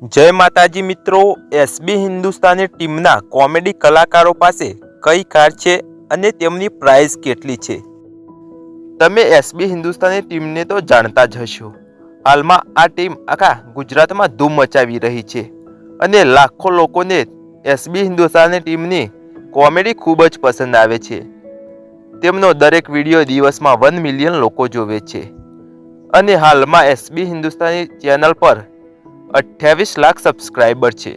जय माताजी मित्रों, एसबी हिंदुस्तानी टीमना कॉमेडी कलाकारों पासे कई कार छे अने तेमनी प्राइस केटली छे। तमे एसबी हिंदुस्तानी टीमने तो जाणता ज हशो। हालमां आ टीम आखा गुजरातमां धूम मचावी रही छे अने लाखों लोकोने एसबी हिंदुस्तानी टीमनी कॉमेडी खूब ज पसंद आवे छे। तेमनो दरेक विडियो दिवसमां 1 मिलियन लोको जोवे छे अने हालमां एसबी हिंदुस्तानी चेनल पर 28 लाख सब्सक्राइबर छे।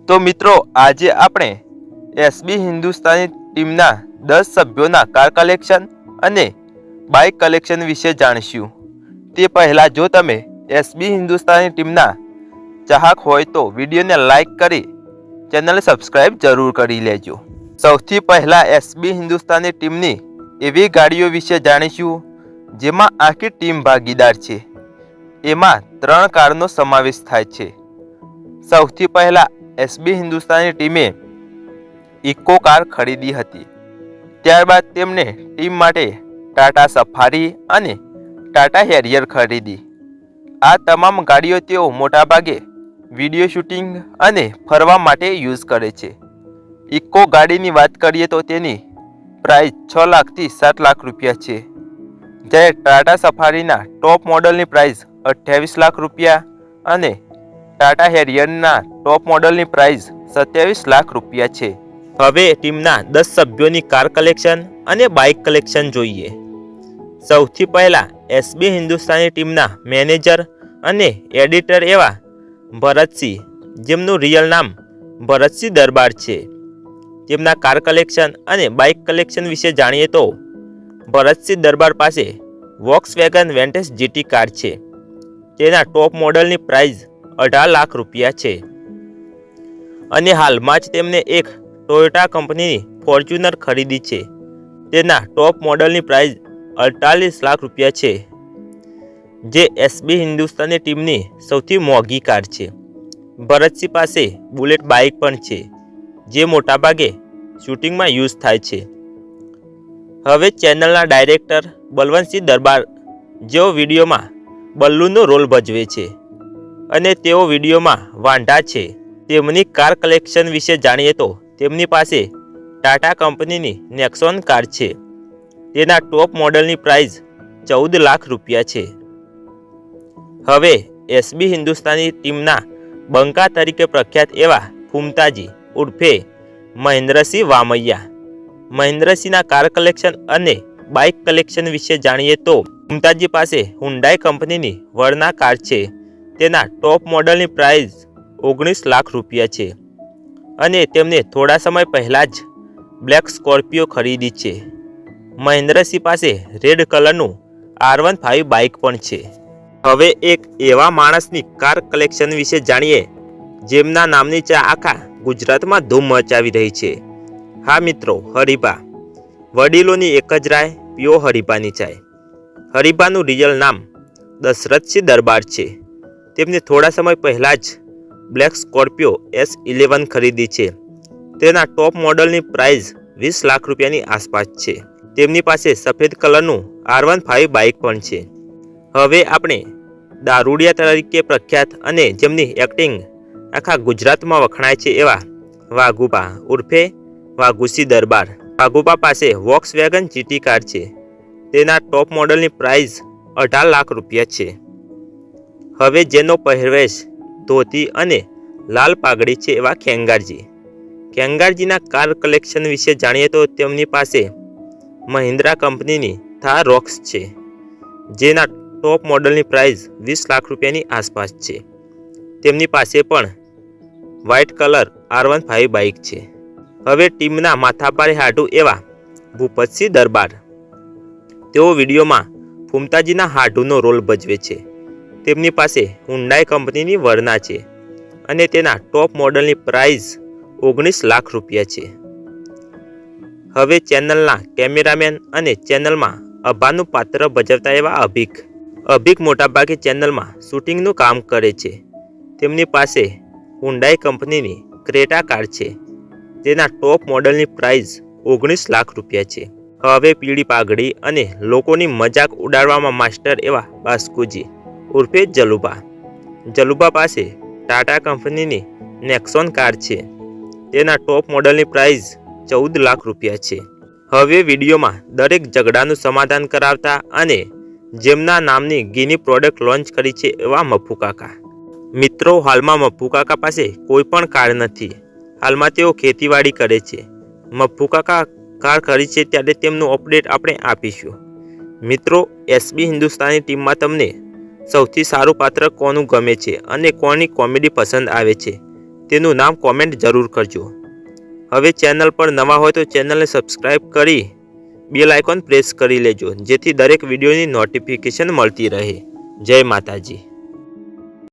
तो मित्रों, आज आपणे एसबी हिंदुस्तानी टीमना 10 सभ्योना कार कलेक्शन अने बाइक कलेक्शन विषे जाणीशुं। ते पहला जो तमे एसबी हिंदुस्तानी टीमना चाहक होय तो विडियोने लाइक करी चेनल सब्सक्राइब जरूर करी लेजो। सौथी पहला एसबी हिंदुस्तानी टीमनी एवी गाड़ीओ विषे जाणीशुं जेमां आखी टीम भागीदार छे। एमां 3 कारनो समावेश थाय छे। सौथी पहला एसबी हिंदुस्तानी टीमे इको कार खरीदी हती। त्यारबाद तेमणे टीम माटे टाटा सफारी अने टाटा हेरियर खरीदी। आ तमाम गाड़ीओ तेओ मोटा भागे विडियो शूटिंग अने फरवा माटे यूज करे छे। इको गाड़ीनी वात करीए तो तेनी प्राइस 6 लाख थी 7 लाख रुपया छे। ज्यारे टाटा सफारीना टॉप मॉडलनी प्राइस 28 लाख रुपया अने टाटा हेरियरना टॉप मॉडलनी प्राइस 27 लाख रुपया छे। हवे टीमना 10 सभ्योनी कार कलेक्शन अने बाइक कलेक्शन जोईए। सौथी पहला एसबी हिंदुस्तानी टीमना मैनेजर अने एडिटर एवा भरतसिंह, जेमनुं रियल नाम भरतसिंह दरबार छे। तेमना कार कलेक्शन अने बाइक कलेक्शन विषे जाणीए तो भरतसिंह दरबार पासे वॉक्सवैगन वेंटेज जीटी कार छे। तेना टॉप मॉडलनी प्राइस 18 लाख रुपया छे अने हालमां ज तेमने एक टोयोटा कंपनीनी फॉर्च्यूनर खरीदी छे। तेना टॉप मॉडलनी प्राइस 48 लाख रुपया छे, जे एसबी हिंदुस्तानी टीमनी सौथी मोंघी कार छे। भरतसिंह पासे बुलेट बाइक पण छे, जे मोटा भागे शूटिंगमां यूज थाय छे। हवे चेनलना डायरेक्टर बलवंतसिंह दरबार, जेओ विडियोमां बल्लूनो रोल भजवे छे अने तेओ विडियोमां वांढा छे। तेमनी कार कलेक्शन विषे जाणीए तो तेमनी पासे टाटा कंपनीनी नेक्सॉन कार छे। तेना टॉप मॉडलनी प्राइस 14 लाख रुपया छे। हवे एसबी हिंदुस्तानी टीमना बंका तरीके प्रख्यात एवा फूमताजी उर्फे महेंद्रसिंह वामैया। महेंद्रसिंहना कार कलेक्शन अने बाइक कलेक्शन विषे जाणीए तो फूमताजी पासे हुंडाई कंपनीनी वर्ना कार छे। तेना टॉप मॉडलनी प्राइस 19 लाख रुपया छे अने तेमने थोड़ा समय पहला ज ब्लेक स्कॉर्पियो खरीदी छे। महेंद्रसिंह पासे रेड कलरनुं R15 बाइक पण छे। हवे एक एवा माणसनी कार कलेक्शन विषे जाणीए जेमना नामनी चा आखा गुजरातमां धूम मचावी रही छे। हाँ मित्रों, हरीबा। वडीलोनी एक ज राय पीओ हरीबानी चाय। हरीबानुं रियल नाम दशरथसिंह दरबार छे। तेमने थोड़ा समय पहला ज ब्लेक स्कॉर्पियो S11 खरीदी छे। तेना टॉप मॉडलनी प्राइस 20 लाख रुपयानी आसपास छे। तेमनी पासे सफेद कलरनुं R15 बाइक पण छे। हवे आपणे दारूडिया तरीके प्रख्यात अने जेमनी एक्टिंग आखा गुजरातमां वखणाय छे एवा वाघुबा उर्फे वाघुसिंह दरबार। वाघुबा पासे वॉक्सवैगन जीटी कार छे। तेना टॉप मॉडलनी प्राइस 18 लाख रुपया छे। हवे जेनो पहेरवेश धोती अने लाल पागड़ी छे एवा खेंगारजी। खेंगारजीना कार कलेक्शन विषे जाणीए तो तेमनी पासे महिंद्रा कंपनीनी थार रॉक्स छे, जेना टॉप मॉडलनी प्राइस 20 लाख रुपयानी आसपास छे। तेमनी पासे पण व्हाइट कलर R15 बाइक छे। हवे टीमना माथाभारे हाडू एवा भूपतसिंह दरबार। तेओ विडियोमां फूमताजीना हाडूनो रोल भजवे छे। तेमनी पासे हुंडाई कंपनीनी वर्ना छे अने तेना टॉप मॉडलनी प्राइस 19 लाख रुपया छे। हवे चेनलना केमेरामेन अने चेनलमां अभानुं पात्र भजवता एवा अभीक मोटा भागे चेनलमां शूटिंगनुं काम करे छे। तेमनी पासे हुंडाई कंपनीनी क्रेटा कार छे। तेना टॉप मॉडलनी प्राइस 19 लाख रुपया छे। हवे पीળી पागड़ी अने लोकोनी मजाक उडाडवामां मास्टर एवा बास्कुजी उर्फे जलुबा, જલુભા પાસે ટાટા કંપનીની નેક્સોન કાર છે. તેના ટોપ મોડલની પ્રાઇસ 14 લાખ રૂપિયા છે. હવે વિડીયોમાં દરેક ઝઘડાનું સમાધાન કરાવતા અને જેમના નામની ઘીની પ્રોડક્ટ લોન્ચ કરી છે એવા મફ્ફુ કાકા. મિત્રો, હાલમાં મફ્ફુ કાકા પાસે કોઈ પણ કાર નથી. હાલમાં તેઓ ખેતીવાડી કરે છે. મફ્ફુ કાકા કાર ખરીદ છે ત્યારે તેમનું અપડેટ આપણે આપીશું. મિત્રો, એસબી હિન્દુસ્તાની ટીમમાં તમને સૌથી સારું પાત્ર કોનું ગમે છે અને કોની કોમેડી પસંદ આવે છે તેનું નામ કોમેન્ટ જરૂર કરજો. હવે ચેનલ પર નવા હોય તો ચેનલને સબસ્ક્રાઈબ કરી બેલ આઇકોન પ્રેસ કરી લેજો, જેથી દરેક વિડીયોની નોટિફિકેશન મળતી રહે. જય માતાજી.